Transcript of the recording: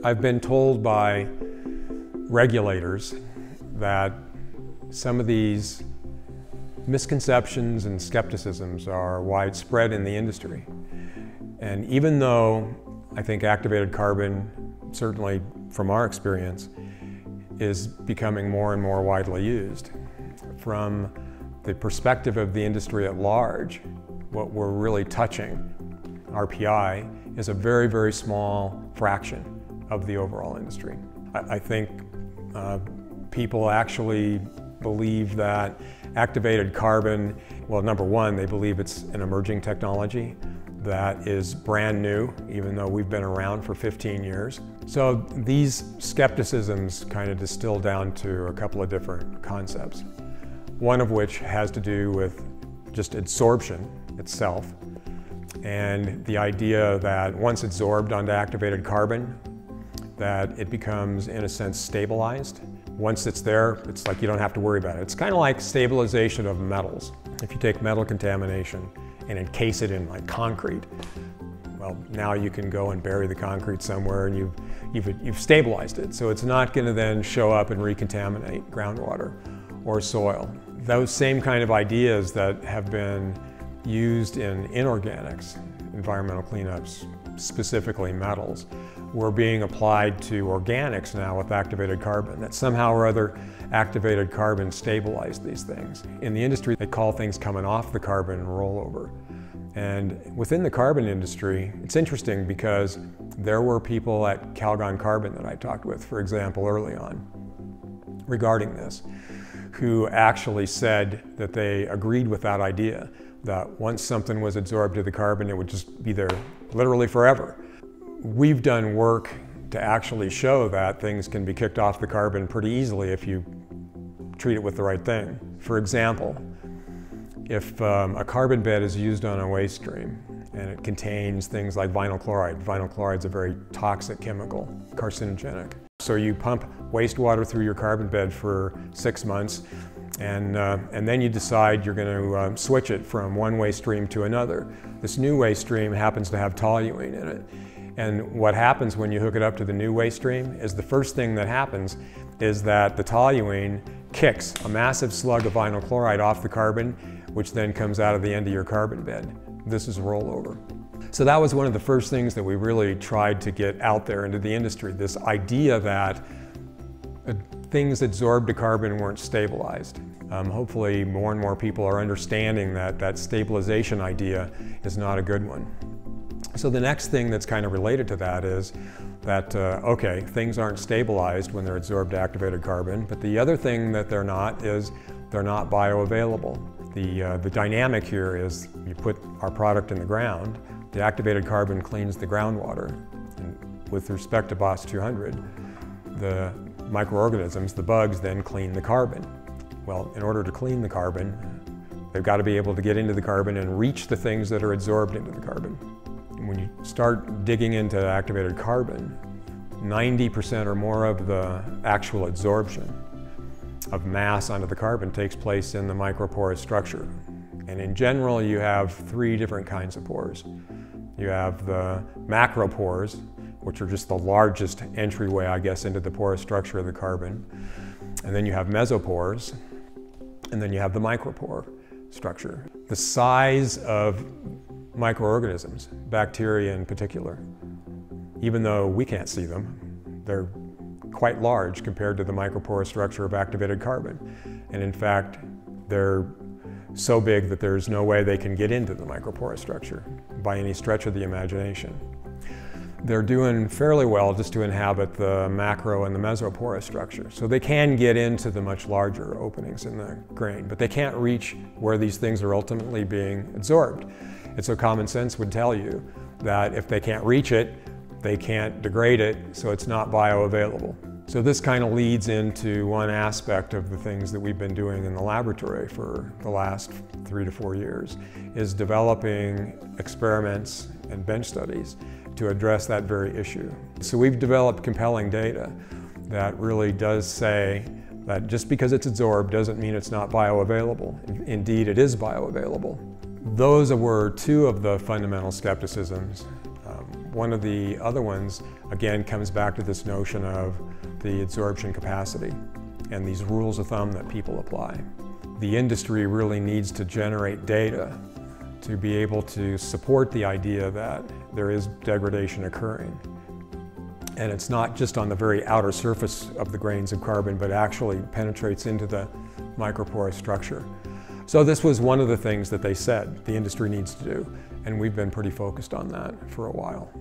I've been told by regulators that some of these misconceptions and skepticisms are widespread in the industry. And even though I think activated carbon, certainly from our experience, is becoming more and more widely used, from the perspective of the industry at large, what we're really touching, RPI, is a very, very small fraction of the overall industry. I think people actually believe that activated carbon, well, number one, they believe it's an emerging technology that is brand new, even though we've been around for 15 years. So these skepticisms kind of distill down to a couple of different concepts. One of which has to do with just adsorption itself, and the idea that once adsorbed onto activated carbon, that it becomes, in a sense, stabilized. Once it's there, it's like you don't have to worry about it. It's kind of like stabilization of metals. If you take metal contamination and encase it in like concrete, well, now you can go and bury the concrete somewhere and you've stabilized it. So it's not going to then show up and recontaminate groundwater or soil. Those same kind of ideas that have been used in inorganics, environmental cleanups, specifically metals, were being applied to organics now with activated carbon, that somehow or other activated carbon stabilized these things. In the industry, they call things coming off the carbon rollover. And within the carbon industry, it's interesting because there were people at Calgon Carbon that I talked with, for example, early on, regarding this, who actually said that they agreed with that idea, that once something was adsorbed to the carbon, it would just be there literally forever. We've done work to actually show that things can be kicked off the carbon pretty easily if you treat it with the right thing. For example, if a carbon bed is used on a waste stream and it contains things like vinyl chloride is a very toxic chemical, carcinogenic. So you pump wastewater through your carbon bed for 6 months, and then you decide you're going to switch it from one waste stream to another. This new waste stream happens to have toluene in it. And what happens when you hook it up to the new waste stream is the first thing that happens is that the toluene kicks a massive slug of vinyl chloride off the carbon, which then comes out of the end of your carbon bed. This is rollover. So that was one of the first things that we really tried to get out there into the industry, this idea that things adsorbed to carbon weren't stabilized. Hopefully more and more people are understanding that that stabilization idea is not a good one. So the next thing that's kind of related to that is that, okay, things aren't stabilized when they're adsorbed to activated carbon, but the other thing that they're not is they're not bioavailable. The dynamic here is you put our product in the ground, the activated carbon cleans the groundwater. And with respect to BOS 200, the microorganisms, the bugs, then clean the carbon. Well, in order to clean the carbon, they've got to be able to get into the carbon and reach the things that are adsorbed into the carbon. And when you start digging into activated carbon, 90% or more of the actual adsorption of mass onto the carbon takes place in the microporous structure. And in general, you have 3 different kinds of pores. You have the macropores, which are just the largest entryway, I guess, into the porous structure of the carbon. And then you have mesopores, and then you have the micropore structure. The size of microorganisms, bacteria in particular, even though we can't see them, they're quite large compared to the microporous structure of activated carbon. And in fact, they're so big that there's no way they can get into the microporous structure by any stretch of the imagination. They're doing fairly well just to inhabit the macro and the mesoporous structure. So they can get into the much larger openings in the grain, but they can't reach where these things are ultimately being adsorbed. And so common sense would tell you that if they can't reach it, they can't degrade it, so it's not bioavailable. So this kind of leads into one aspect of the things that we've been doing in the laboratory for the last 3 to 4 years, is developing experiments and bench studies to address that very issue. So we've developed compelling data that really does say that just because it's adsorbed doesn't mean it's not bioavailable. Indeed, it is bioavailable. Those were 2 of the fundamental skepticisms. One of the other ones, again, comes back to this notion of the adsorption capacity and these rules of thumb that people apply. The industry really needs to generate data to be able to support the idea that there is degradation occurring. And it's not just on the very outer surface of the grains of carbon, but actually penetrates into the microporous structure. So this was one of the things that they said the industry needs to do, and we've been pretty focused on that for a while.